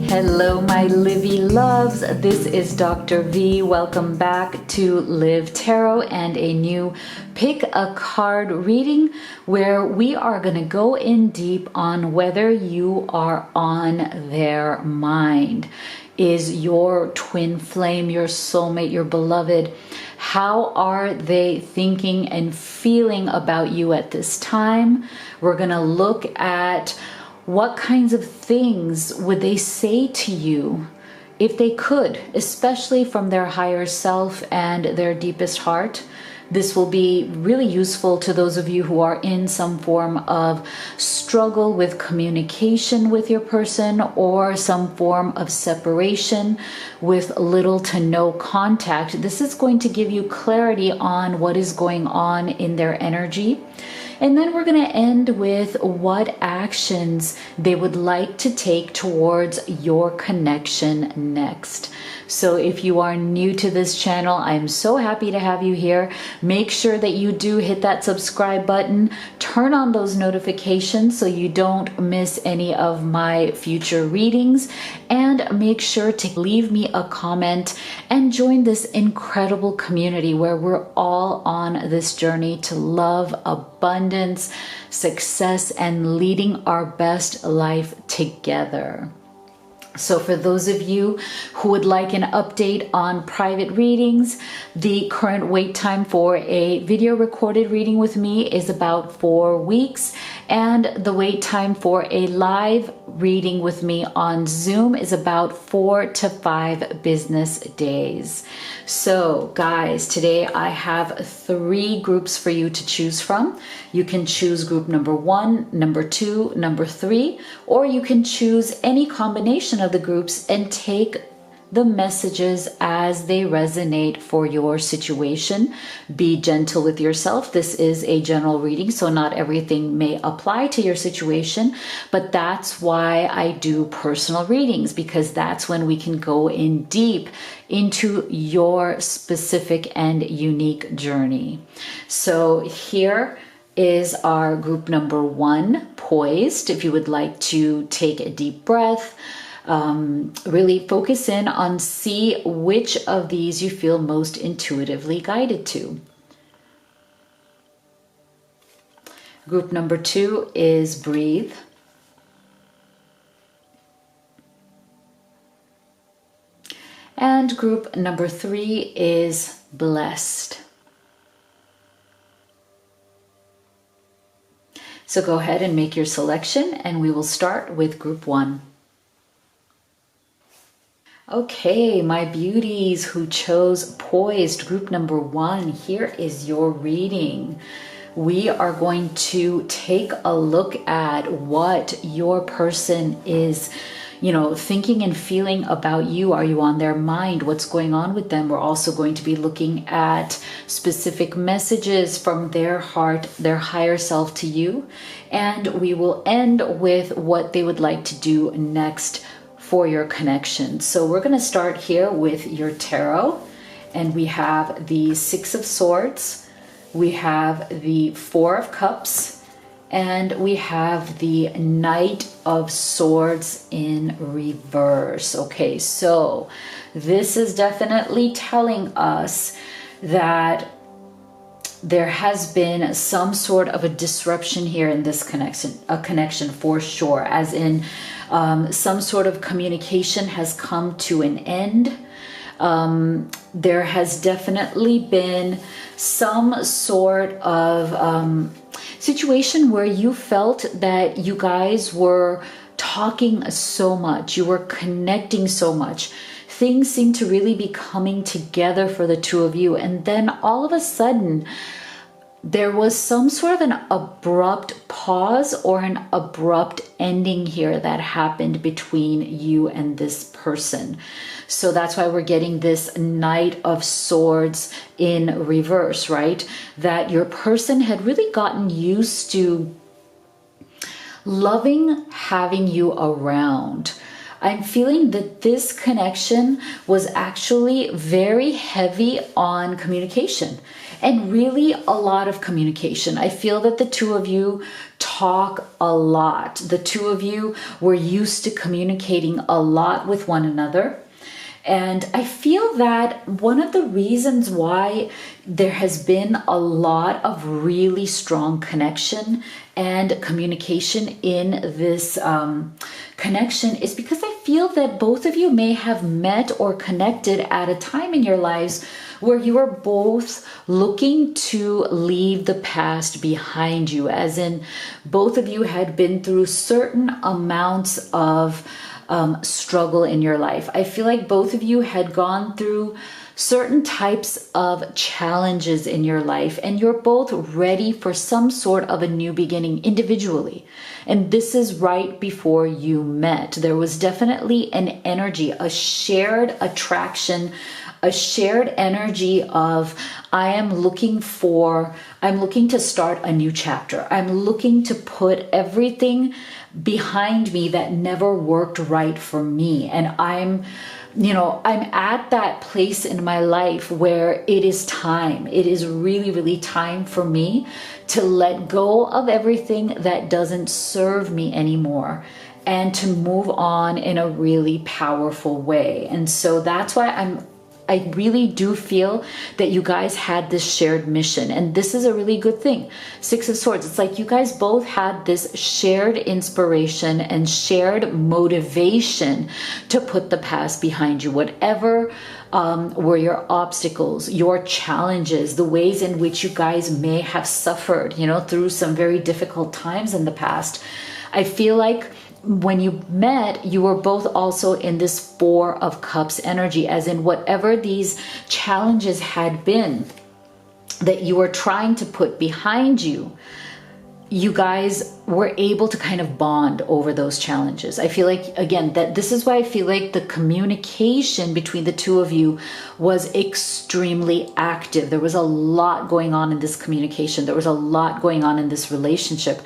Hello, my Livy loves. This is Dr. V. Welcome back to Live Tarot and a new Pick a Card reading where we are going to go in deep on whether you are on their mind. Is your twin flame, your soulmate, your beloved, how are they thinking and feeling about you at this time? We're going to look at what kinds of things would they say to you if they could, especially from their higher self and their deepest heart. This will be really useful to those of you who are in some form of struggle with communication with your person or some form of separation with little to no contact. This is going to give you clarity on what is going on in their energy. And then we're going to end with what actions they would like to take towards your connection next. So if you are new to this channel, I'm so happy to have you here. Make sure that you do hit that subscribe button, turn on those notifications so you don't miss any of my future readings, and make sure to leave me a comment and join this incredible community where we're all on this journey to love, abundance, success, and leading our best life together. So for those of you who would like an update on private readings, the current wait time for a video recorded reading with me is about 4 weeks, and the wait time for a live reading with me on Zoom is about 4 to 5 business days. So guys, today I have 3 groups for you to choose from. You can choose group number 1, number 2, number 3, or you can choose any combination of the groups and take the messages as they resonate for your situation. Be gentle with yourself. This is a general reading, so not everything may apply to your situation, but that's why I do personal readings, because that's when we can go in deep into your specific and unique journey. So here is our group number 1, Poised. If you would like to take a deep breath, really focus in on see which of these you feel most intuitively guided to. Group number 2 is Breathe. And group number 3 is Blessed. So go ahead and make your selection, and we will start with group 1. Okay, my beauties who chose Poised, group number 1, here is your reading. We are going to take a look at what your person is, thinking and feeling about you. Are you on their mind? What's going on with them? We're also going to be looking at specific messages from their heart, their higher self to you. And we will end with what they would like to do next for your connection. So we're going to start here with your tarot, and we have the 6 of Swords, we have the 4 of Cups, and we have the Knight of Swords in reverse. Okay, so this is definitely telling us that there has been some sort of a disruption here in this connection, a connection for sure, as in some sort of communication has come to an end. There has definitely been some sort of situation where you felt that you guys were talking so much, you were connecting so much. Things seem to really be coming together for the two of you. And then all of a sudden, there was some sort of an abrupt pause or an abrupt ending here that happened between you and this person. So that's why we're getting this Knight of Swords in reverse, right? That your person had really gotten used to loving having you around. I'm feeling that this connection was actually very heavy on communication. and really a lot of communication. I feel that the two of you talk a lot. The two of you were used to communicating a lot with one another. And I feel that one of the reasons why there has been a lot of really strong connection and communication in this connection is because I feel that both of you may have met or connected at a time in your lives where you were both looking to leave the past behind you, as in both of you had been through certain amounts of struggle in your life. I feel like both of you had gone through certain types of challenges in your life, and you're both ready for some sort of a new beginning individually. And this is right before you met. There was definitely an energy, a shared attraction, a shared energy of I'm looking to start a new chapter. I'm looking to put everything behind me that never worked right for me. And I'm at that place in my life where it is time. It is really, really time for me to let go of everything that doesn't serve me anymore and to move on in a really powerful way. And so that's why I really do feel that you guys had this shared mission, and this is a really good thing. Six of Swords, it's like you guys both had this shared inspiration and shared motivation to put the past behind you. Whatever were your obstacles, your challenges, the ways in which you guys may have suffered, through some very difficult times in the past. I feel like when you met, you were both also in this Four of Cups energy, as in whatever these challenges had been that you were trying to put behind you, you guys were able to kind of bond over those challenges. I feel like, again, that this is why I feel like the communication between the two of you was extremely active. There was a lot going on in this communication. There was a lot going on in this relationship.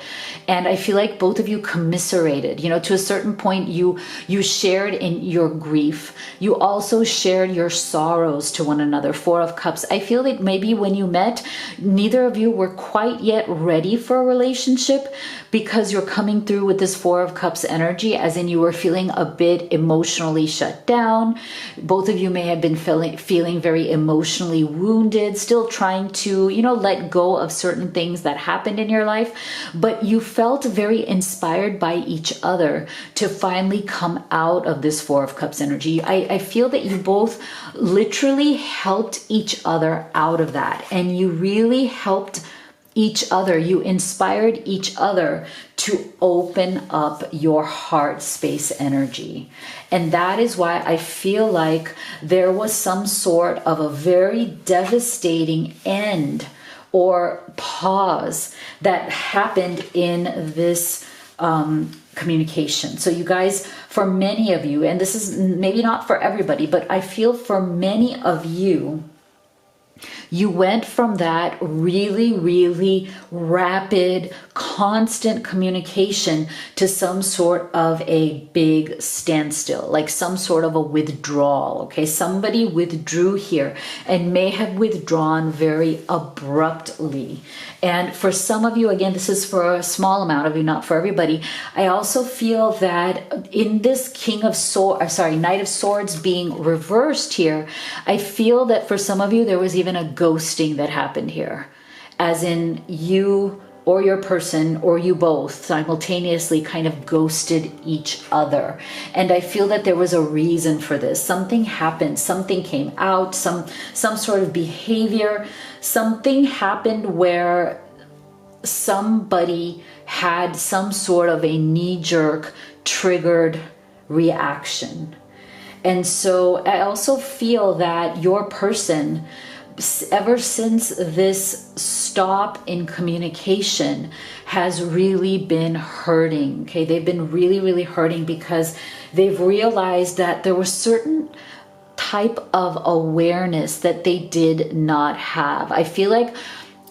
And I feel like both of you commiserated, to a certain point, you shared in your grief. You also shared your sorrows to one another. Four of Cups. I feel like maybe when you met, neither of you were quite yet ready for a relationship, because you're coming through with this Four of Cups energy, as in you were feeling a bit emotionally shut down. Both of you may have been feeling very emotionally wounded, still trying to, let go of certain things that happened in your life. But you felt very inspired by each other to finally come out of this Four of Cups energy. I feel that you both literally helped each other out of that. And you really helped each other. You inspired each other to open up your heart space energy. And that is why I feel like there was some sort of a very devastating end or pause that happened in this communication. So you guys, for many of you, and this is maybe not for everybody, but I feel for many of you, you went from that really, really rapid, constant communication to some sort of a big standstill, like some sort of a withdrawal, okay? Somebody withdrew here and may have withdrawn very abruptly. And for some of you, again, this is for a small amount of you, not for everybody. I also feel that in this Knight of Swords being reversed here, I feel that for some of you, there was even a ghosting that happened here, as in you or your person or you both simultaneously kind of ghosted each other. And I feel that there was a reason for this. Something happened, something came out, some sort of behavior, something happened where somebody had some sort of a knee-jerk triggered reaction. And so I also feel that your person, ever since this stop in communication, has really been hurting. Okay, they've been really, really hurting because they've realized that there was certain type of awareness that they did not have. I feel like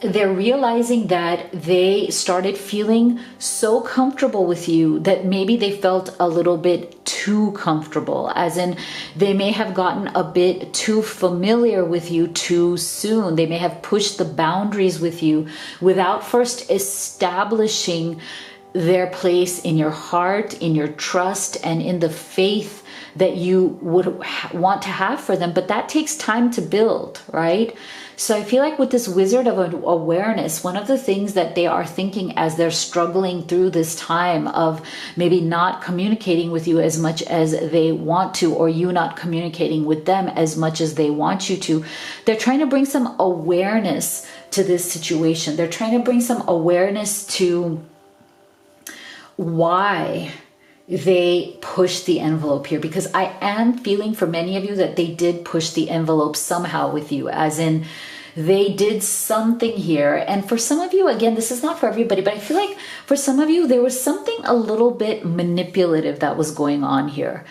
they're realizing that they started feeling so comfortable with you that maybe they felt a little bit too too comfortable, as in they may have gotten a bit too familiar with you too soon. They may have pushed the boundaries with you without first establishing their place in your heart, in your trust, and in the faith that you would want to have for them. But that takes time to build, right? So I feel like with this Wizard of Awareness, one of the things that they are thinking as they're struggling through this time of maybe not communicating with you as much as they want to, or you not communicating with them as much as they want you to, they're trying to bring some awareness to this situation. They're trying to bring some awareness to why they push the envelope here, because I am feeling for many of you that they did push the envelope somehow with you, as in they did something here. And for some of you, again, this is not for everybody, but I feel like for some of you, there was something a little bit manipulative that was going on here,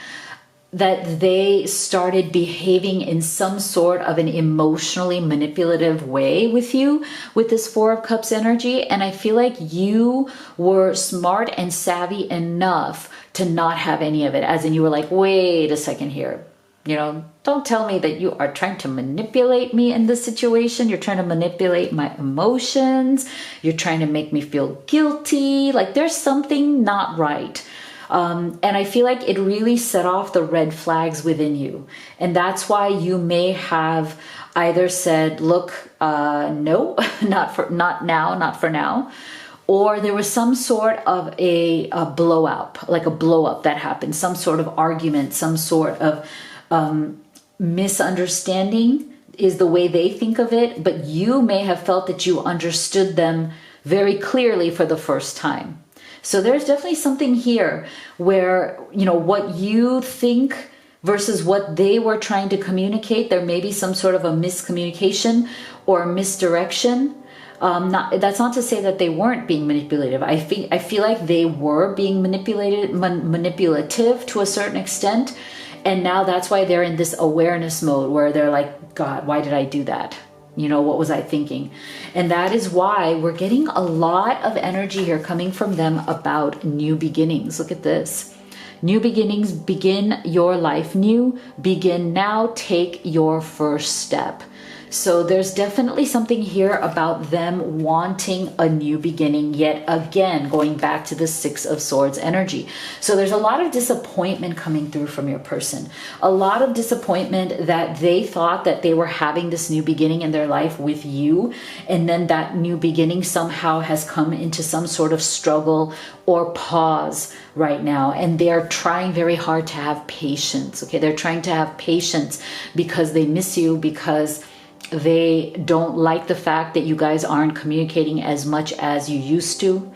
that they started behaving in some sort of an emotionally manipulative way with you with this Four of Cups energy. And I feel like you were smart and savvy enough to not have any of it, as in you were like, wait a second here. You know, don't tell me that you are trying to manipulate me in this situation. You're trying to manipulate my emotions. You're trying to make me feel guilty. Like there's something not right. And I feel like it really set off the red flags within you. And that's why you may have either said, look, no, not for now. Or there was some sort of a blow up, like a blow up that happened, some sort of argument, some sort of misunderstanding is the way they think of it. But you may have felt that you understood them very clearly for the first time. So there's definitely something here where, you know, what you think versus what they were trying to communicate, there may be some sort of a miscommunication or misdirection. That's not to say that they weren't being manipulative. I feel like they were being manipulative to a certain extent. And now that's why they're in this awareness mode where they're like, God, why did I do that? You know, what was I thinking? And that is why we're getting a lot of energy here coming from them about new beginnings. Look at this. New beginnings, begin your life new, begin now, take your first step. So there's definitely something here about them wanting a new beginning, yet again, going back to the Six of Swords energy. So there's a lot of disappointment coming through from your person. A lot of disappointment that they thought that they were having this new beginning in their life with you. And then that new beginning somehow has come into some sort of struggle or pause right now. And they're trying very hard to have patience. Okay, they're trying to have patience because they miss you, because they don't like the fact that you guys aren't communicating as much as you used to,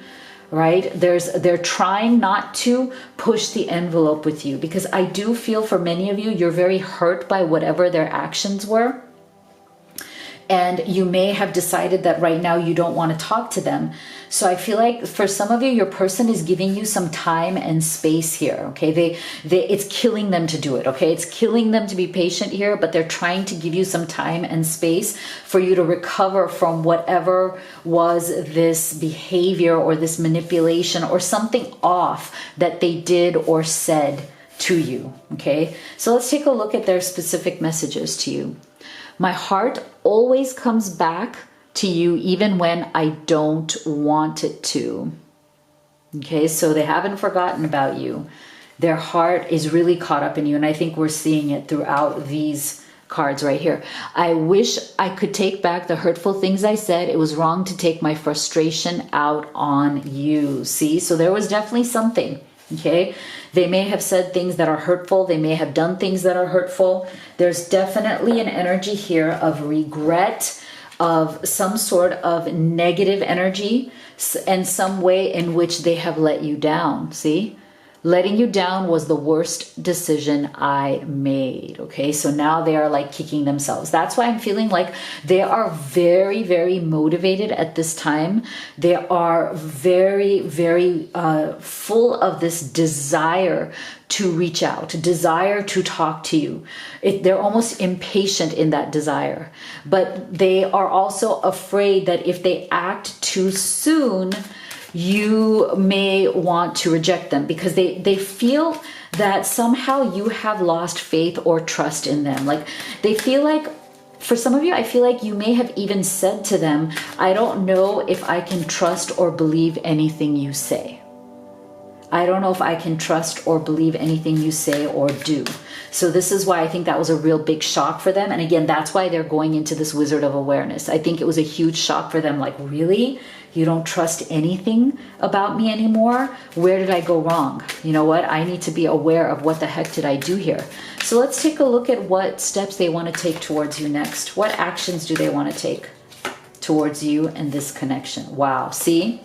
right? They're trying not to push the envelope with you, because I do feel for many of you, you're very hurt by whatever their actions were. And you may have decided that right now you don't want to talk to them. So I feel like for some of you, your person is giving you some time and space here, okay? It's killing them to do it, okay? It's killing them to be patient here, but they're trying to give you some time and space for you to recover from whatever was this behavior or this manipulation or something off that they did or said to you, okay? So let's take a look at their specific messages to you. My heart always comes back to you even when I don't want it to. Okay, so they haven't forgotten about you. Their heart is really caught up in you, and I think we're seeing it throughout these cards right here. I wish I could take back the hurtful things I said. It was wrong to take my frustration out on you. See, so there was definitely something. Okay, they may have said things that are hurtful. They may have done things that are hurtful. There's definitely an energy here of regret, of some sort of negative energy, and some way in which they have let you down. See, letting you down was the worst decision I made. Okay, so now they are like kicking themselves. That's why I'm feeling like they are very, very motivated at this time. They are very, very full of this desire to reach out, desire to talk to you. They're almost impatient in that desire, but they are also afraid that if they act too soon, you may want to reject them, because they feel that somehow you have lost faith or trust in them. Like they feel like, for some of you, I feel like you may have even said to them, I don't know if I can trust or believe anything you say. I don't know if I can trust or believe anything you say or do. So this is why I think that was a real big shock for them. And again, that's why they're going into this wizard of awareness. I think it was a huge shock for them. Like, really? You don't trust anything about me anymore? Where did I go wrong? You know what? I need to be aware of what the heck did I do here? So let's take a look at what steps they want to take towards you next. What actions do they want to take towards you and this connection? Wow. See?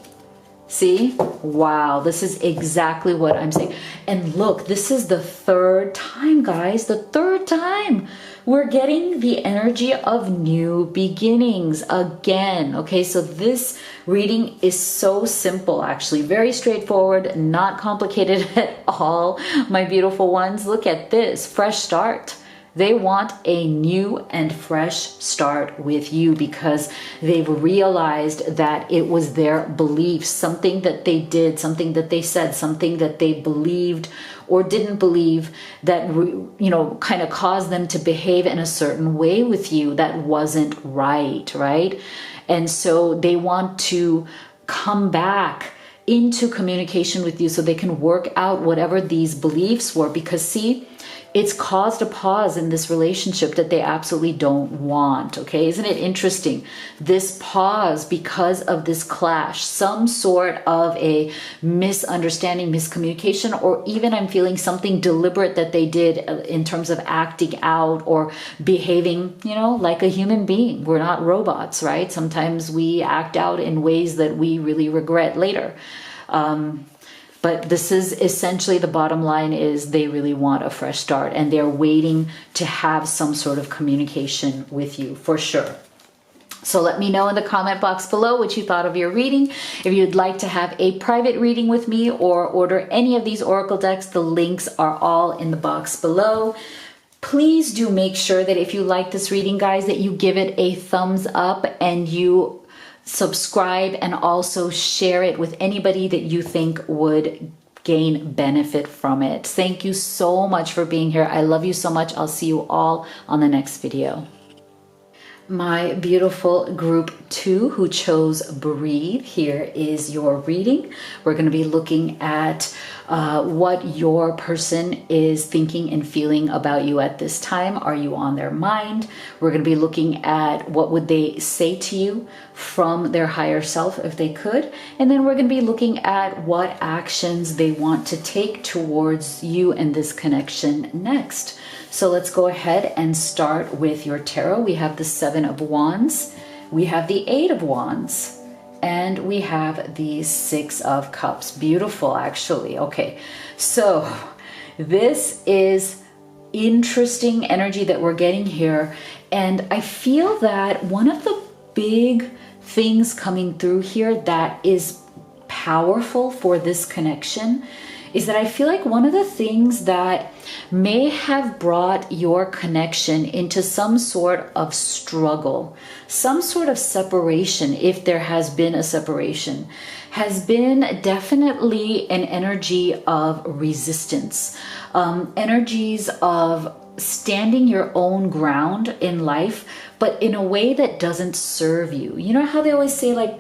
See? Wow, this is exactly what I'm saying. And look, this is the third time, guys, the third time we're getting the energy of new beginnings again. Okay, so this reading is so simple, actually, very straightforward, not complicated at all, my beautiful ones. Look at this, fresh start. They want a new and fresh start with you because they've realized that it was their beliefs, something that they did, something that they said, something that they believed or didn't believe that, you know, kind of caused them to behave in a certain way with you that wasn't right, right? And so they want to come back into communication with you so they can work out whatever these beliefs were, because see, it's caused a pause in this relationship that they absolutely don't want. Okay, isn't it interesting? This pause because of this clash, some sort of a misunderstanding, miscommunication, or even I'm feeling something deliberate that they did in terms of acting out or behaving, you know, like a human being. We're not robots, right? Sometimes we act out in ways that we really regret later. But this is essentially the bottom line is they really want a fresh start and they're waiting to have some sort of communication with you for sure. So let me know in the comment box below what you thought of your reading. If you'd like to have a private reading with me or order any of these oracle decks, the links are all in the box below. Please do make sure that if you like this reading, guys, that you give it a thumbs up and you subscribe and also share it with anybody that you think would gain benefit from it. Thank you so much for being here. I love you so much. I'll see you all on the next video. My beautiful group 2 who chose Breathe, here is your reading. We're going to be looking at what your person is thinking and feeling about you at this time. Are you on their mind? We're going to be looking at what would they say to you from their higher self if they could. And then we're going to be looking at what actions they want to take towards you and this connection next. So let's go ahead and start with your tarot. We have the 7 of Wands, we have the 8 of Wands, and we have the 6 of Cups. Beautiful, actually. Okay, so this is interesting energy that we're getting here. And I feel that one of the big things coming through here that is powerful for this connection is that I feel like one of the things that may have brought your connection into some sort of struggle, some sort of separation, if there has been a separation, has been definitely an energy of resistance, energies of standing your own ground in life, but in a way that doesn't serve you. You know how they always say, like,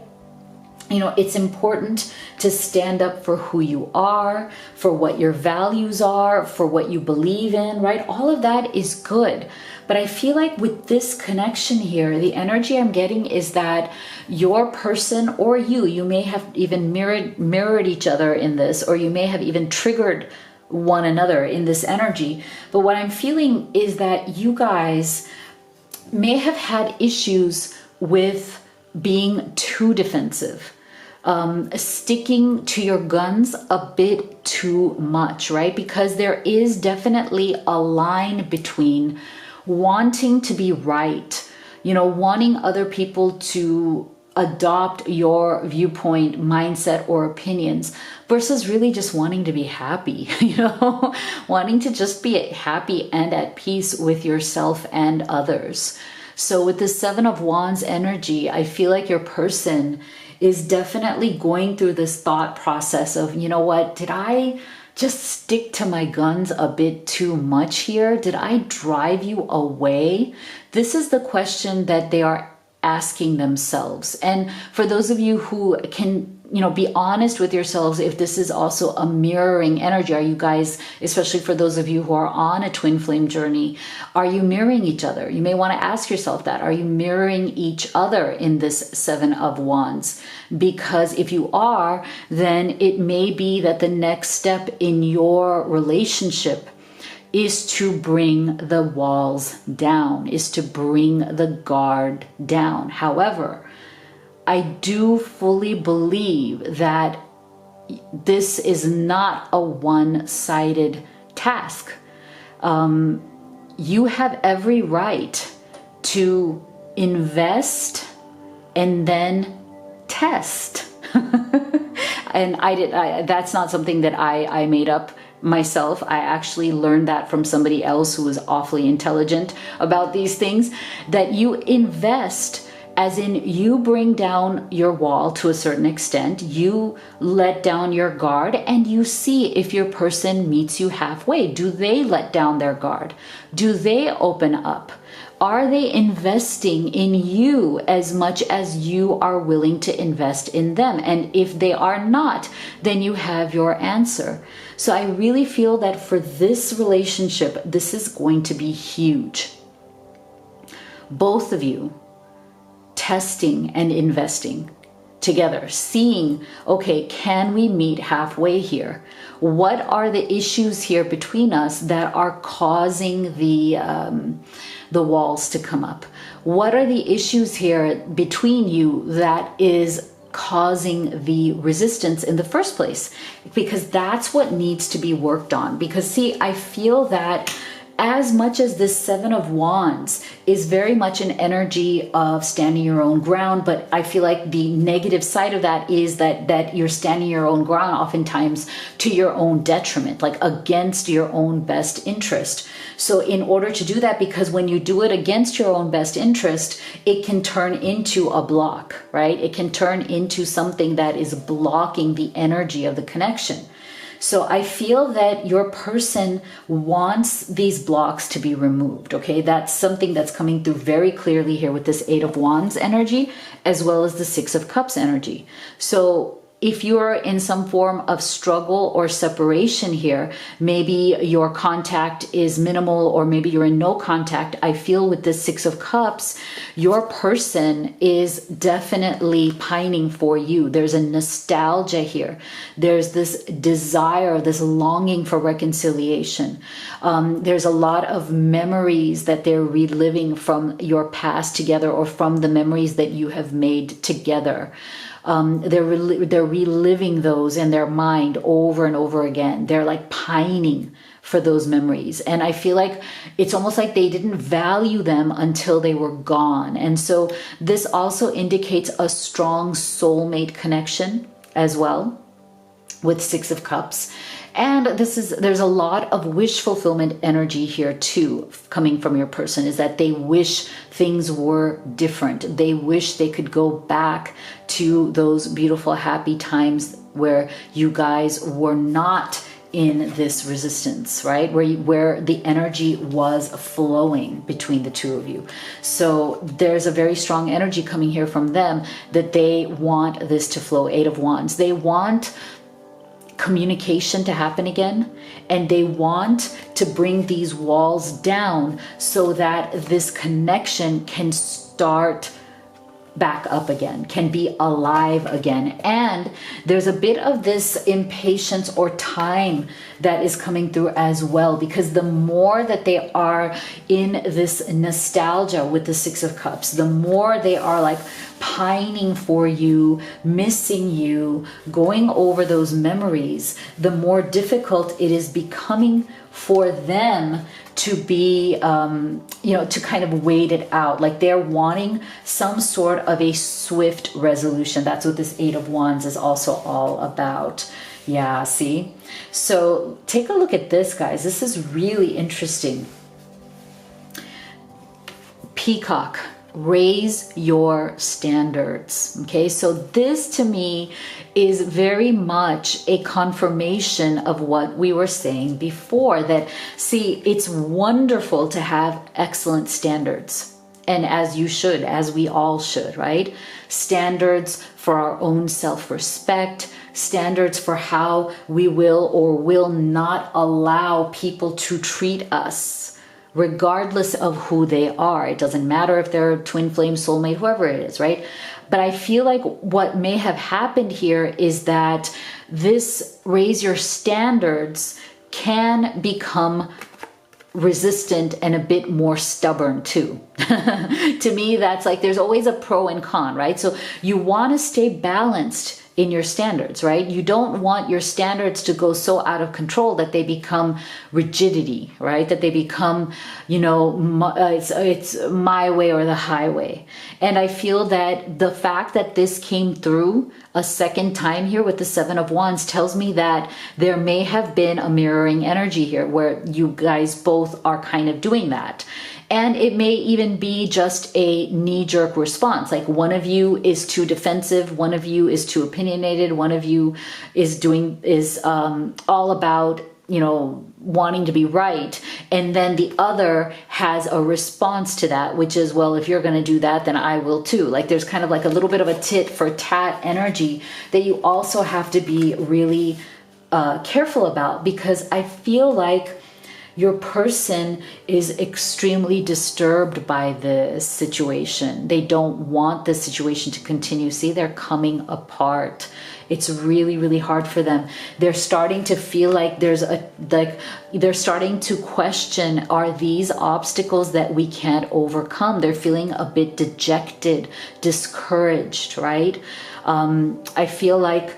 you know, it's important to stand up for who you are, for what your values are, for what you believe in, right? All of that is good. But I feel like with this connection here, the energy I'm getting is that your person or you may have even mirrored each other in this, or you may have even triggered one another in this energy. But what I'm feeling is that you guys may have had issues with being too defensive, sticking to your guns a bit too much, right? Because there is definitely a line between wanting to be right, you know, wanting other people to adopt your viewpoint, mindset, or opinions versus really just wanting to be happy, you know, wanting to just be happy and at peace with yourself and others. So with the 7 of Wands energy, I feel like your person is definitely going through this thought process of, you know what, did I just stick to my guns a bit too much here? Did I drive you away? This is the question that they are asking themselves. And for those of you who can, be honest with yourselves, if this is also a mirroring energy, are you guys, especially for those of you who are on a twin flame journey, are you mirroring each other? You may want to ask yourself that. Are you mirroring each other in this Seven of Wands? Because if you are, then it may be that the next step in your relationship is to bring the walls down, is to bring the guard down. However, I do fully believe that this is not a one-sided task. You have every right to invest and then test. And that's not something that I made up myself. I actually learned that from somebody else who was awfully intelligent about these things, that you invest as in you bring down your wall to a certain extent, you let down your guard, and you see if your person meets you halfway. Do they let down their guard? Do they open up? Are they investing in you as much as you are willing to invest in them? And if they are not, then you have your answer. So I really feel that for this relationship, this is going to be huge. Both of you testing and investing together, seeing, okay, can we meet halfway here? What are the issues here between us that are causing the walls to come up? What are the issues here between you that is causing the resistance in the first place? Because that's what needs to be worked on. Because see, I feel that as much as this Seven of Wands is very much an energy of standing your own ground, but I feel like the negative side of that is that you're standing your own ground oftentimes to your own detriment, like against your own best interest. So in order to do that, because when you do it against your own best interest, it can turn into a block, right? It can turn into something that is blocking the energy of the connection. So I feel that your person wants these blocks to be removed, okay? That's something that's coming through very clearly here with this Eight of Wands energy, as well as the Six of Cups energy. So if you're in some form of struggle or separation here, maybe your contact is minimal, or maybe you're in no contact. I feel with this Six of Cups, your person is definitely pining for you. There's a nostalgia here. There's this desire, this longing for reconciliation. There's a lot of memories that they're reliving from your past together, or from the memories that you have made together. They're reliving those in their mind over and over again. They're like pining for those memories. And I feel like it's almost like they didn't value them until they were gone. And so this also indicates a strong soulmate connection as well with Six of Cups. And there's a lot of wish fulfillment energy here too, coming from your person, is that they wish things were different. They wish they could go back to those beautiful, happy times where you guys were not in this resistance, right? Where the energy was flowing between the two of you. So there's a very strong energy coming here from them that they want this to flow. Eight of Wands. They want communication to happen again, and they want to bring these walls down so that this connection can start back up again, can be alive again. And there's a bit of this impatience or time that is coming through as well, because the more that they are in this nostalgia with the Six of Cups, the more they are like pining for you, missing you, going over those memories, the more difficult it is becoming for them to be, to kind of wait it out. Like they're wanting some sort of a swift resolution. That's what this Eight of Wands is also all about. Yeah, see? So take a look at this, guys. This is really interesting. Peacock. raise your standards. Okay, so this to me is very much a confirmation of what we were saying before, that see, it's wonderful to have excellent standards, and as you should, as we all should, right? Standards for our own self-respect, standards for how we will or will not allow people to treat us, regardless of who they are. It doesn't matter if they're a twin flame, soulmate, whoever it is, right? But I feel like what may have happened here is that this raise your standards can become resistant and a bit more stubborn too. To me, that's like, there's always a pro and con, right? So you want to stay balanced in your standards, right? You don't want your standards to go so out of control that they become rigidity, right? That they become, you know, it's my way or the highway. And I feel that the fact that this came through a second time here with the Seven of Wands tells me that there may have been a mirroring energy here where you guys both are kind of doing that. And it may even be just a knee-jerk response. Like one of you is too defensive, one of you is too opinionated, one of you is all about, you know, wanting to be right. And then the other has a response to that, which is, well, if you're going to do that, then I will too. Like there's kind of like a little bit of a tit for tat energy that you also have to be really careful about, because I feel like your person is extremely disturbed by this situation. They don't want this situation to continue. See, they're coming apart. It's really, really hard for them. They're starting to feel like they're starting to question, are these obstacles that we can't overcome? They're feeling a bit dejected, discouraged, right? I feel like,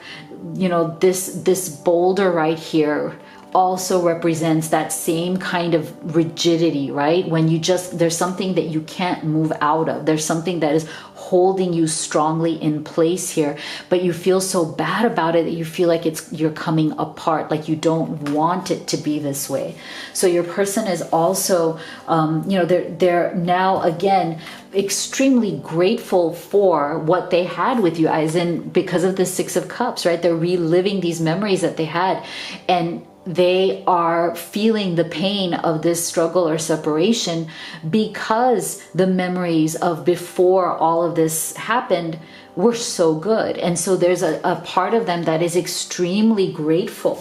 you know, this boulder right here also represents that same kind of rigidity, right? When you just, there's something that you can't move out of. There's something that is holding you strongly in place here, but you feel so bad about it that you feel like you're coming apart, like you don't want it to be this way. So your person is also, you know, they're now again extremely grateful for what they had with you, as in because of the Six of Cups, right? They're reliving these memories that they had, and they are feeling the pain of this struggle or separation because the memories of before all of this happened were so good. And so there's a part of them that is extremely grateful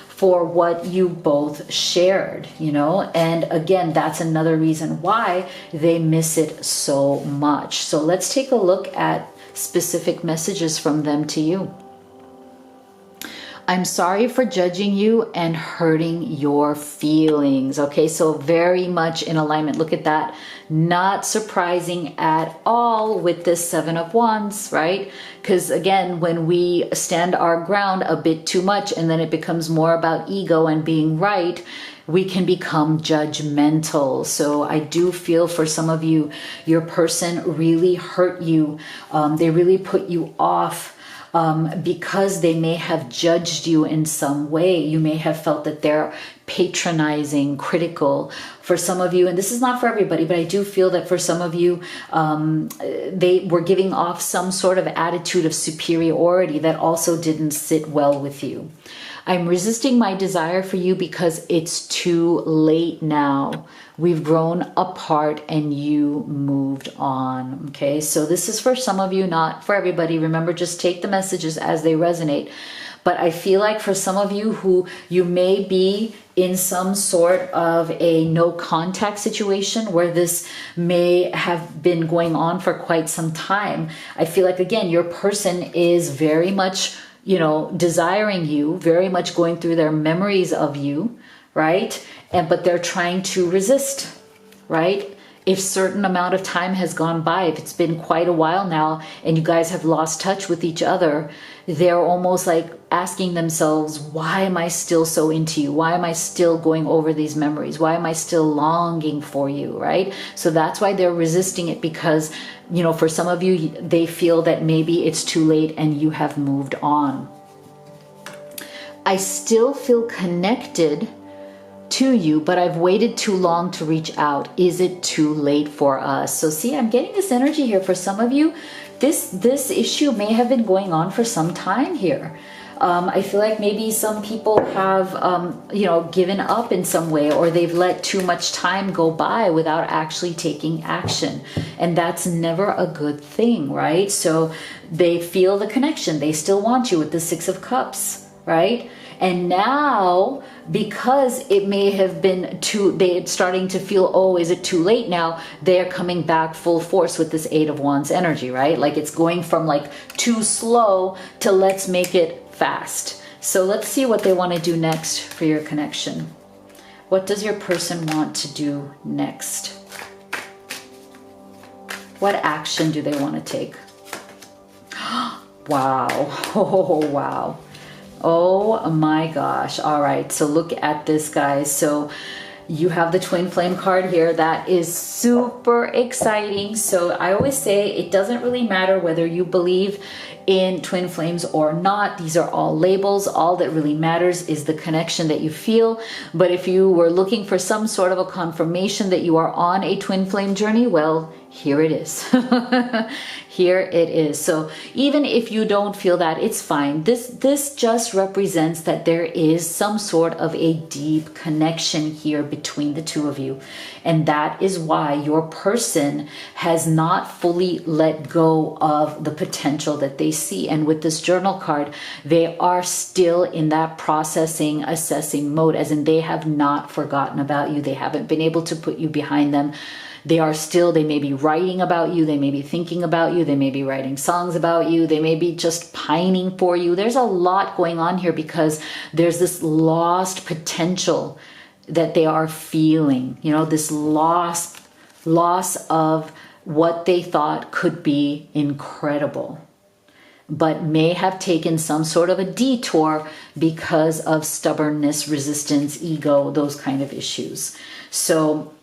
for what you both shared, you know? And again, that's another reason why they miss it so much. So let's take a look at specific messages from them to you. I'm sorry for judging you and hurting your feelings. Okay, so very much in alignment. Look at that. Not surprising at all with this Seven of Wands, right? Because again, when we stand our ground a bit too much and then it becomes more about ego and being right, we can become judgmental. So I do feel for some of you, your person really hurt you. They really put you off. Because they may have judged you in some way. You may have felt that they're patronizing, critical. For some of you, and this is not for everybody, but I do feel that for some of you, they were giving off some sort of attitude of superiority that also didn't sit well with you. I'm resisting my desire for you because it's too late now. We've grown apart and you moved on. Okay, so this is for some of you, not for everybody. Remember, just take the messages as they resonate. But I feel like for some of you who you may be in some sort of a no contact situation where this may have been going on for quite some time, I feel like, again, your person is very much, you know, desiring you, very much going through their memories of you, right? But they're trying to resist, right? If certain amount of time has gone by, if it's been quite a while now and you guys have lost touch with each other, they're almost like asking themselves, why am I still so into you? Why am I still going over these memories? Why am I still longing for you, right? So that's why they're resisting it, because, you know, for some of you, they feel that maybe it's too late and you have moved on. I still feel connected to you, but I've waited too long to reach out. Is it too late for us? So see, I'm getting this energy here for some of you. This issue may have been going on for some time here. I feel like maybe some people have, given up in some way, or they've let too much time go by without actually taking action. And that's never a good thing, right? So they feel the connection. They still want you with the Six of Cups, right? And now, because it may have been they're starting to feel, oh, is it too late now? They're coming back full force with this Eight of Wands energy, right? Like it's going from like too slow to let's make it fast. So let's see what they want to do next for your connection. What does your person want to do next? What action do they want to take? Wow. Oh, wow. Oh my gosh. All right. So look at this, guys. So you have the twin flame card here. That is super exciting. So I always say it doesn't really matter whether you believe in twin flames or not. These are all labels. All that really matters is the connection that you feel. But if you were looking for some sort of a confirmation that you are on a twin flame journey, well, here it is. Here it is. So even if you don't feel that, it's fine. This just represents that there is some sort of a deep connection here between the two of you. And that is why your person has not fully let go of the potential that they see. And with this journal card, they are still in that processing, assessing mode, as in they have not forgotten about you. They haven't been able to put you behind them. They may be writing about you. They may be thinking about you. They may be writing songs about you. They may be just pining for you. There's a lot going on here because there's this lost potential that they are feeling, this loss of what they thought could be incredible, but may have taken some sort of a detour because of stubbornness, resistance, ego, those kind of issues. So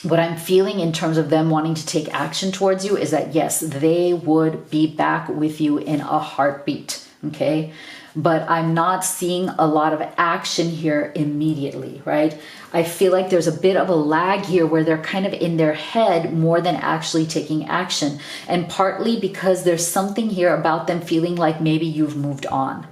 what I'm feeling in terms of them wanting to take action towards you is that, yes, they would be back with you in a heartbeat, okay? But I'm not seeing a lot of action here immediately, right? I feel like there's a bit of a lag here where they're kind of in their head more than actually taking action. And partly because there's something here about them feeling like maybe you've moved on,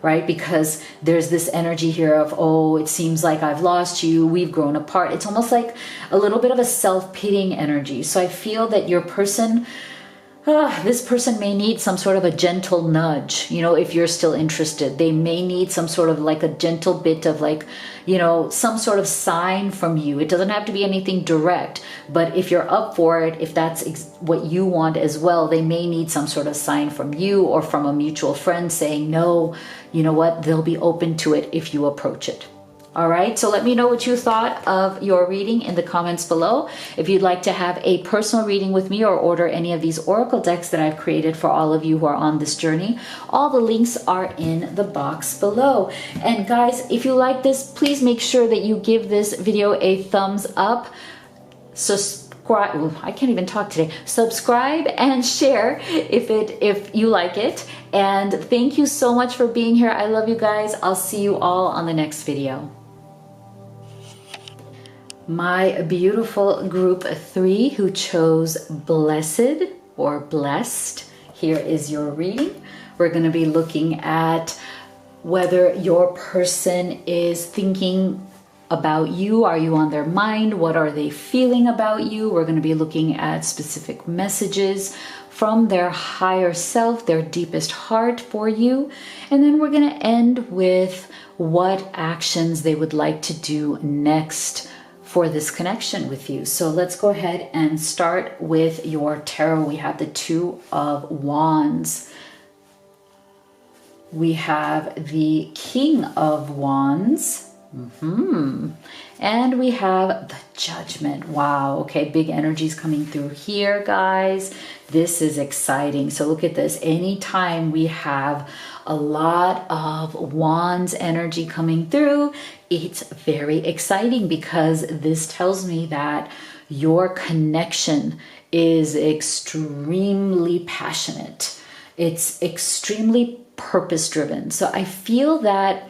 right? Because there's this energy here of, oh, it seems like I've lost you, we've grown apart. It's almost like a little bit of a self-pitying energy. So I feel that your person, this person may need some sort of a gentle nudge, if you're still interested. They may need some sort of like a gentle bit of like, some sort of sign from you. It doesn't have to be anything direct, but if you're up for it, if that's what you want as well, they may need some sort of sign from you or from a mutual friend saying, no, you know what, they'll be open to it if you approach it. All right, so let me know what you thought of your reading in the comments below. If you'd like to have a personal reading with me or order any of these oracle decks that I've created for all of you who are on this journey, all the links are in the box below. And guys, if you like this, please make sure that you give this video a thumbs up. I can't even talk today. Subscribe and share if you like it. And thank you so much for being here. I love you guys. I'll see you all on the next video. My beautiful group 3 who chose blessed or blessed, here is your reading. We're going to be looking at whether your person is thinking about you. Are you on their mind? What are they feeling about you? We're going to be looking at specific messages from their higher self, their deepest heart for you. And then we're going to end with what actions they would like to do next for this connection with you. So let's go ahead and start with your tarot. We have the Two of Wands. We have the King of Wands. And we have the Judgment. Wow. Okay. Big energies coming through here, guys. This is exciting. So look at this. Anytime we have a lot of Wands energy coming through, it's very exciting because this tells me that your connection is extremely passionate. It's extremely purpose driven. So I feel that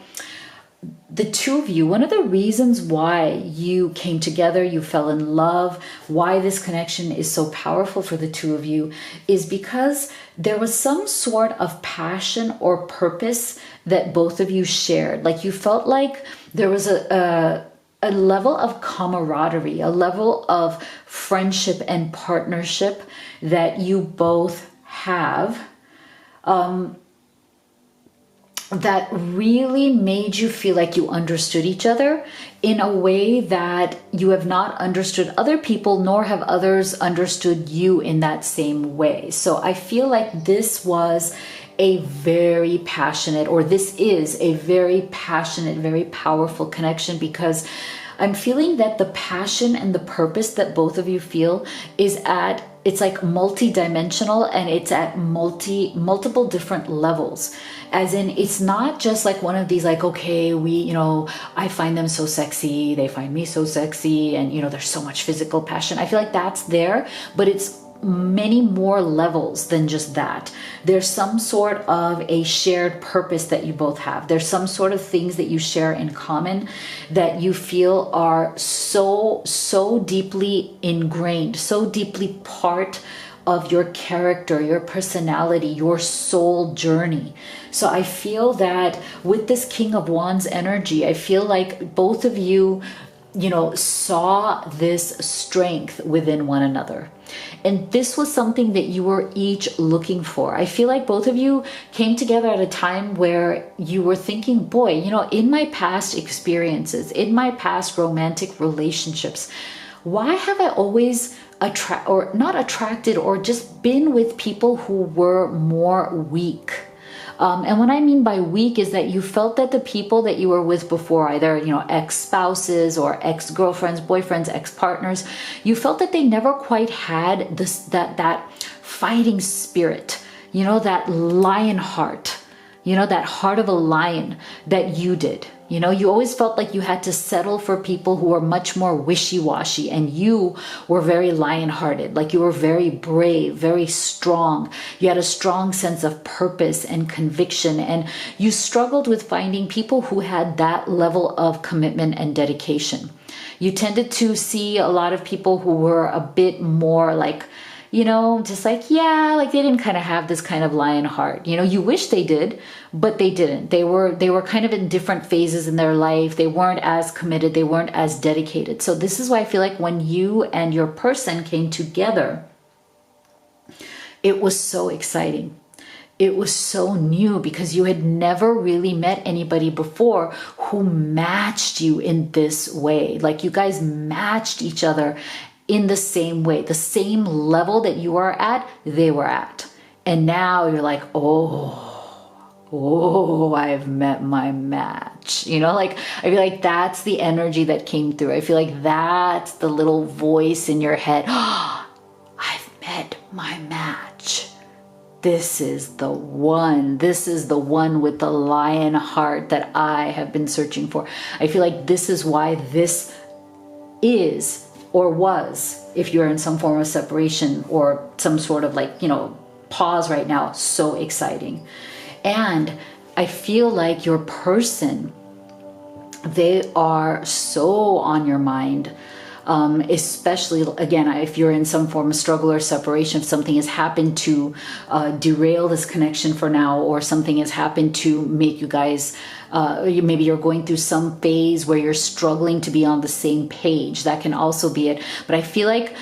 the two of you, one of the reasons why you came together, you fell in love, why this connection is so powerful for the two of you is because there was some sort of passion or purpose that both of you shared. Like you felt like there was a level of camaraderie, a level of friendship and partnership that you both have, that really made you feel like you understood each other in a way that you have not understood other people, nor have others understood you in that same way. So I feel like this was a very passionate, or this is a very passionate, very powerful connection, because I'm feeling that the passion and the purpose that both of you feel is at, it's like multi-dimensional, and it's at multiple different levels. As in, it's not just like one of these like, okay, I find them so sexy, they find me so sexy, and there's so much physical passion. I feel like that's there, but it's many more levels than just that. There's some sort of a shared purpose that you both have. There's some sort of things that you share in common that you feel are so deeply ingrained, so deeply part of your character, your personality, your soul journey. So I feel that with this King of Wands energy, I feel like both of you saw this strength within one another. And this was something that you were each looking for. I feel like both of you came together at a time where you were thinking, boy, in my past experiences, in my past romantic relationships, why have I always not attracted or just been with people who were more weak? And what I mean by weak is that you felt that the people that you were with before, either, ex-spouses or ex-girlfriends, boyfriends, ex-partners, you felt that they never quite had that fighting spirit, that lion heart, that heart of a lion that you did. You always felt like you had to settle for people who were much more wishy-washy, and you were very lion-hearted, like you were very brave, very strong. You had a strong sense of purpose and conviction, and you struggled with finding people who had that level of commitment and dedication. You tended to see a lot of people who were a bit more like, just like, like they didn't kind of have this kind of lion heart. You wish they did, but they didn't. They were kind of in different phases in their life. They weren't as committed. They weren't as dedicated. So this is why I feel like when you and your person came together, it was so exciting. It was so new because you had never really met anybody before who matched you in this way. Like you guys matched each other in the same way, the same level that you are at, they were at. And now you're like, I've met my match. I feel like that's the energy that came through. I feel like that's the little voice in your head. I've met my match. This is the one. This is the one with the lion heart that I have been searching for. I feel like this is why this is, or was, if you're in some form of separation or some sort of pause right now, so exciting. And I feel like your person, they are so on your mind, especially, again, if you're in some form of struggle or separation, if something has happened to derail this connection for now, or something has happened to make you guys, maybe you're going through some phase where you're struggling to be on the same page. That can also be it. But I feel like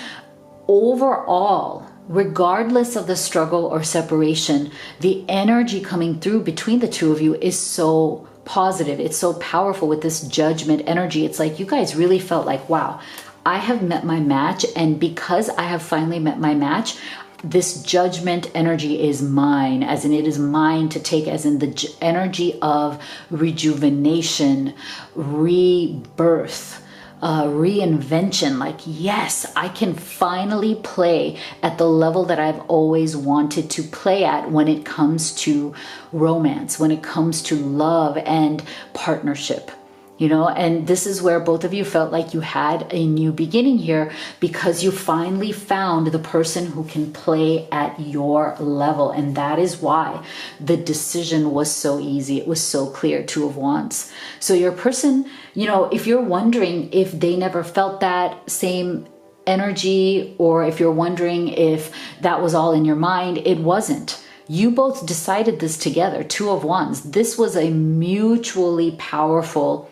overall, regardless of the struggle or separation, the energy coming through between the two of you is so positive. It's so powerful with this judgment energy. It's like you guys really felt like, wow, I have met my match. And because I have finally met my match, this judgment energy is mine, as in it is mine to take, as in the energy of rejuvenation, rebirth, reinvention. Like, yes, I can finally play at the level that I've always wanted to play at when it comes to romance, when it comes to love and partnership. you know, and this is where both of you felt like you had a new beginning here, because you finally found the person who can play at your level. And that is why the decision was so easy. It was so clear. Two of Wands. So your person, you know, if you're wondering if they never felt that same energy, or if you're wondering if that was all in your mind, it wasn't. You both decided this together. Two of Wands. This was a mutually powerful,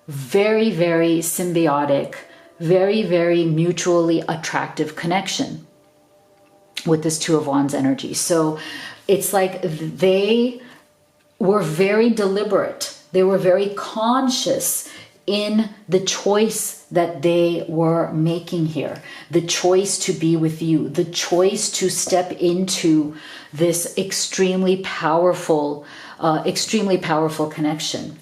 very, very symbiotic, very, very mutually attractive connection with this Two of Wands energy. So it's like they were very deliberate. They were very conscious in the choice that they were making here, the choice to be with you, the choice to step into this extremely powerful connection.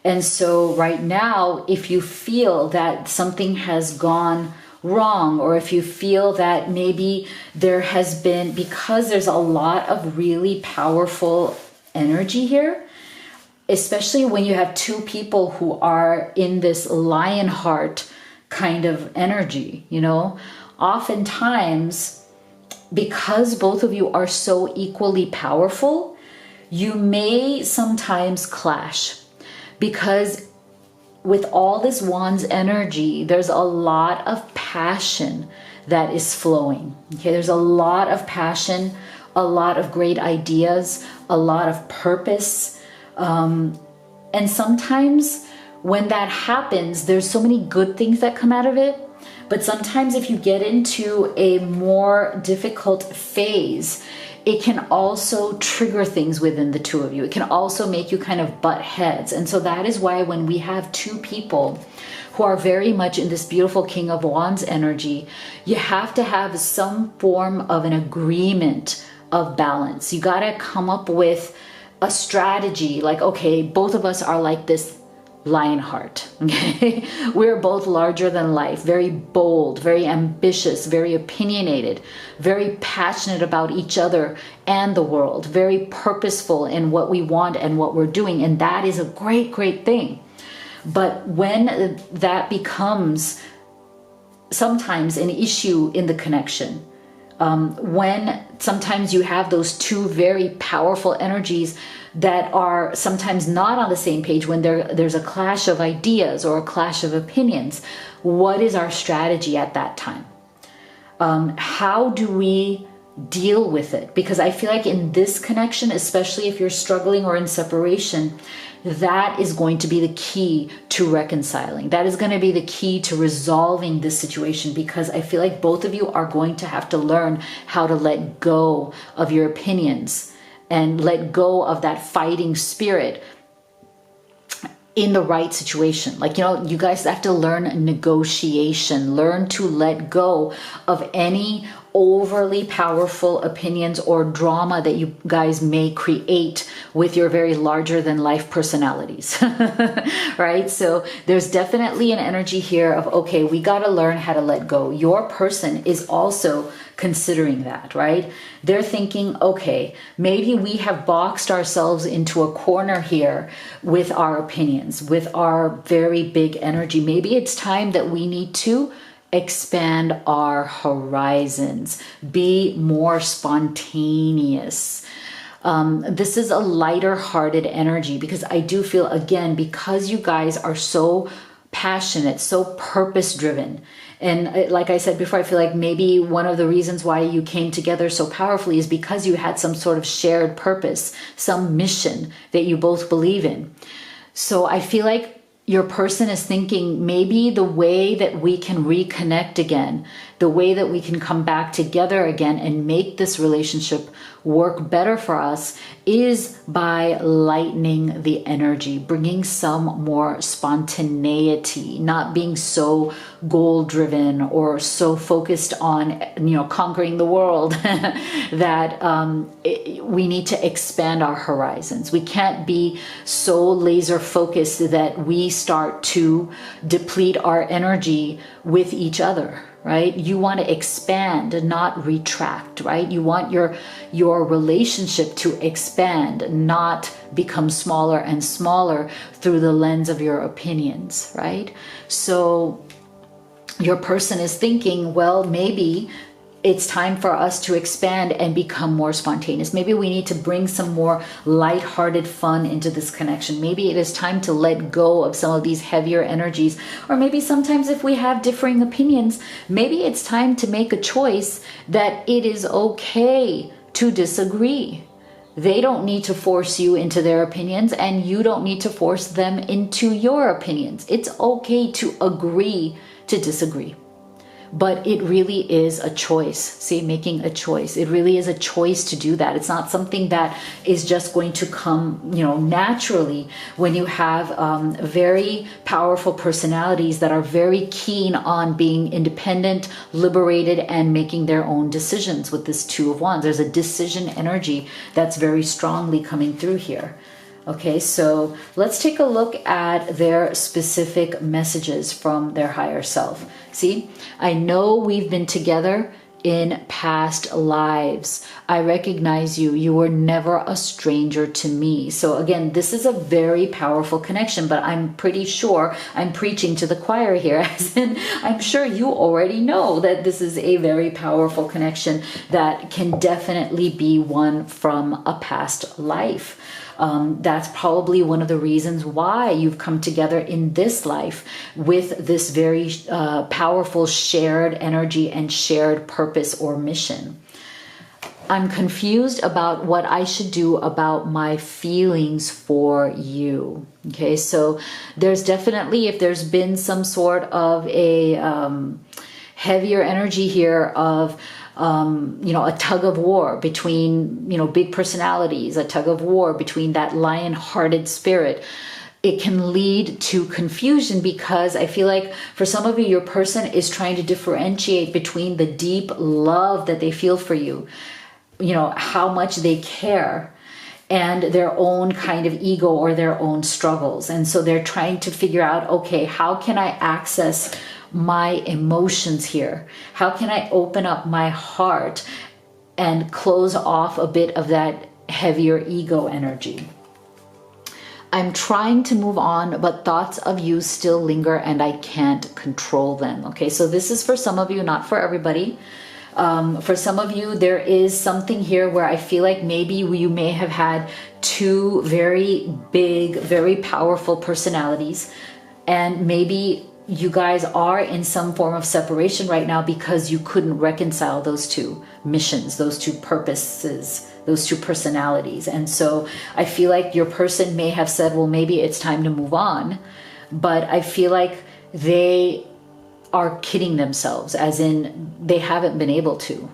And so right now, if you feel that something has gone wrong, or if you feel that maybe there has been, because there's a lot of really powerful energy here, especially when you have two people who are in this lion heart kind of energy, you know, oftentimes, because both of you are so equally powerful, you may sometimes clash. Because with all this Wands energy, there's a lot of passion that is flowing. Okay, there's a lot of passion, a lot of great ideas, a lot of purpose. And sometimes when that happens, there's so many good things that come out of it. But sometimes if you get into a more difficult phase, it can also trigger things within the two of you. It can also make you kind of butt heads. And so that is why when we have two people who are very much in this beautiful King of Wands energy, you have to have some form of an agreement of balance. You got to come up with a strategy, like, okay, both of us are like this lion heart, okay? We're both larger than life, very bold, very ambitious, very opinionated, very passionate about each other and the world, very purposeful in what we want and what we're doing. And that is a great, great thing. But when that becomes sometimes an issue in the connection, when sometimes you have those two very powerful energies that are sometimes not on the same page, when there's a clash of ideas or a clash of opinions, what is our strategy at that time? How do we deal with it? Because I feel like in this connection, especially if you're struggling or in separation, that is going to be the key to reconciling. That is going to be the key to resolving this situation, because I feel like both of you are going to have to learn how to let go of your opinions and let go of that fighting spirit in the right situation. Like, you know, you guys have to learn negotiation, learn to let go of any overly powerful opinions or drama that you guys may create with your very larger than life personalities, right? So there's definitely an energy here of, okay, we got to learn how to let go. Your person is also considering that, right? They're thinking, okay, maybe we have boxed ourselves into a corner here with our opinions, with our very big energy. Maybe it's time that we need to expand our horizons, be more spontaneous. This is a lighter hearted energy, because I do feel, again, because you guys are so passionate, so purpose driven. And like I said before, I feel like maybe one of the reasons why you came together so powerfully is because you had some sort of shared purpose, some mission that you both believe in. So I feel like your person is thinking, maybe the way that we can reconnect again, the way that we can come back together again and make this relationship work better for us, is by lightening the energy, bringing some more spontaneity, not being so goal driven or so focused on, you know, conquering the world that we need to expand our horizons. We can't be so laser focused that we start to deplete our energy with each other, right? You want to expand and not retract, right? You want your relationship to expand, not become smaller and smaller through the lens of your opinions, right? So your person is thinking, well, maybe it's time for us to expand and become more spontaneous. Maybe we need to bring some more lighthearted fun into this connection. Maybe it is time to let go of some of these heavier energies. Or maybe sometimes if we have differing opinions, maybe it's time to make a choice that it is okay to disagree. They don't need to force you into their opinions, and you don't need to force them into your opinions. It's okay to agree to disagree. But it really is a choice. See, making a choice. It really is a choice to do that. It's not something that is just going to come, naturally when you have very powerful personalities that are very keen on being independent, liberated, and making their own decisions with this Two of Wands. There's a decision energy that's very strongly coming through here. Okay, so let's take a look at their specific messages from their higher self. See, I know we've been together in past lives. I recognize you. You were never a stranger to me. So again, this is a very powerful connection, but I'm pretty sure I'm preaching to the choir here, as in I'm sure you already know that this is a very powerful connection that can definitely be one from a past life. That's probably one of the reasons why you've come together in this life with this very powerful shared energy and shared purpose or mission. I'm confused about what I should do about my feelings for you. Okay, so there's definitely, if there's been some sort of a heavier energy here of a tug of war between, big personalities, a tug of war between that lion-hearted spirit, it can lead to confusion, because I feel like for some of you, your person is trying to differentiate between the deep love that they feel for you, how much they care, and their own kind of ego or their own struggles. And so they're trying to figure out, okay, how can I access my emotions here? How can I open up my heart and close off a bit of that heavier ego energy? I'm trying to move on, but thoughts of you still linger and I can't control them. Okay, so this is for some of you, not for everybody. For some of you, there is something here where I feel like maybe you may have had two very big, very powerful personalities, and maybe you guys are in some form of separation right now because you couldn't reconcile those two missions, those two purposes, those two personalities. And so I feel like your person may have said, well, maybe it's time to move on. But I feel like they are kidding themselves, as in they haven't been able to.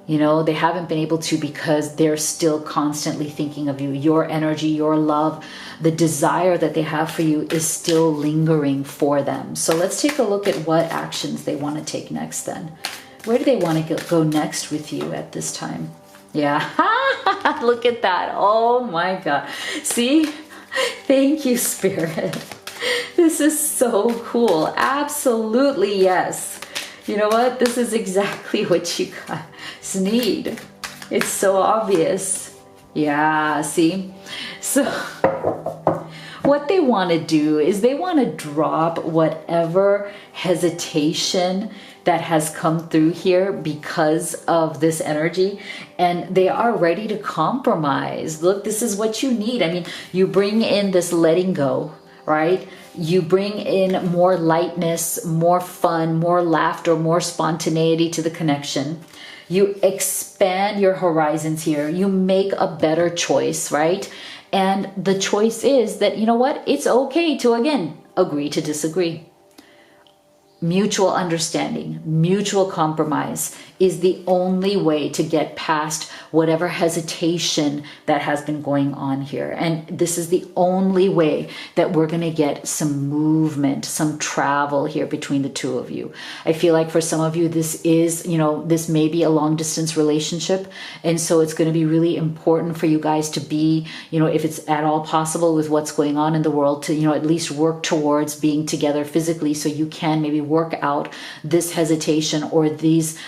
They haven't been able to because they're still constantly thinking of you. Your energy, your love, the desire that they have for you is still lingering for them. So let's take a look at what actions they want to take next then. Where do they want to go next with you at this time? Yeah, look at that. Oh my God. See? Thank you, Spirit. This is so cool. Absolutely, yes. You know what? This is exactly what you guys need. It's so obvious. Yeah, see? So what they want to do is they want to drop whatever hesitation that has come through here because of this energy, and they are ready to compromise. Look, this is what you need. I mean, you bring in this letting go, right? You bring in more lightness, more fun, more laughter, more spontaneity to the connection. You expand your horizons here. You make a better choice, right? And the choice is that, you know what? It's okay to, again, agree to disagree. Mutual understanding, mutual compromise is the only way to get past whatever hesitation that has been going on here. And this is the only way that we're going to get some movement, some travel here between the two of you. I feel like for some of you, this is, this may be a long distance relationship. And so it's going to be really important for you guys to be, if it's at all possible with what's going on in the world, to, at least work towards being together physically so you can maybe work out this hesitation or these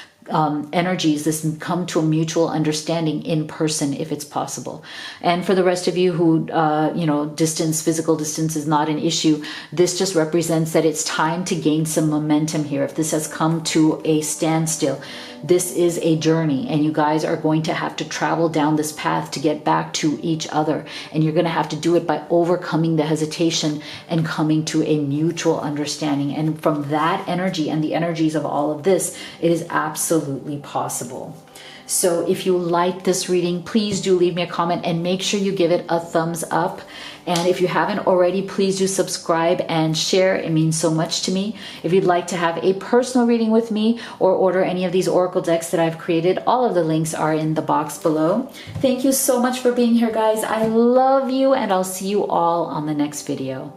energies, this come to a mutual understanding in person if it's possible. And for the rest of you who, distance, physical distance is not an issue, this just represents that it's time to gain some momentum here. If this has come to a standstill, this is a journey, and you guys are going to have to travel down this path to get back to each other. And you're going to have to do it by overcoming the hesitation and coming to a mutual understanding. And from that energy and the energies of all of this, it is absolutely possible. So if you like this reading, please do leave me a comment and make sure you give it a thumbs up. And if you haven't already, please do subscribe and share. It means so much to me. If you'd like to have a personal reading with me or order any of these oracle decks that I've created, all of the links are in the box below. Thank you so much for being here, guys. I love you, and I'll see you all on the next video.